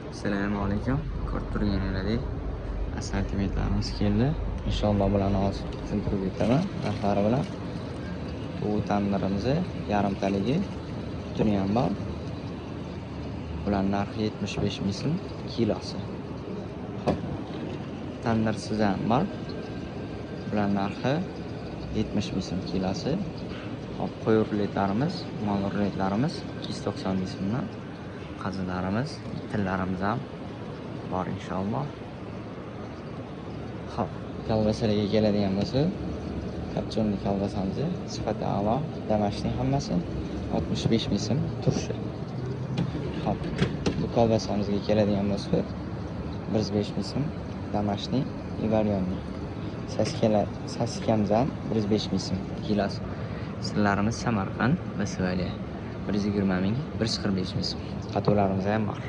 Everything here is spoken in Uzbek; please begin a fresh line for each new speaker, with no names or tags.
Assalomu alaykum. Ko'rib turganingizdek assortimentlarimiz keldi. Inshaalloh bularni hozir tushuntirib o'taman narxlari bilan. Bu tandirimizni yarimtaligi butuni ham bor. Bularning narxi 75 ming so'm kilosi. Xo'p. Tandirsiz ham bor. Bularning narxi 70 ming so'm kilosi. Hop, qo'y ruletlarimiz, mol ruletlarimiz 290 ming so'mdan. Qazilarimiz, tillarimiz ham bor inshaalloh. Hop, kolbasalarga keladigan bo'lsa, kapchonli kolbasamiz sifati a'lo, damashning hammasi 65 ming so'm turshi. Hop, bu kolbasamizga keladigan bo'lsa 105 ming so'm damashning ivaryonli. Sasikamiz ham 105 ming so'm kilosi. Sirlarimiz Samarqand va Sivaliya 120 ming, 145 ming so'm. Qatolarimiz ham bor.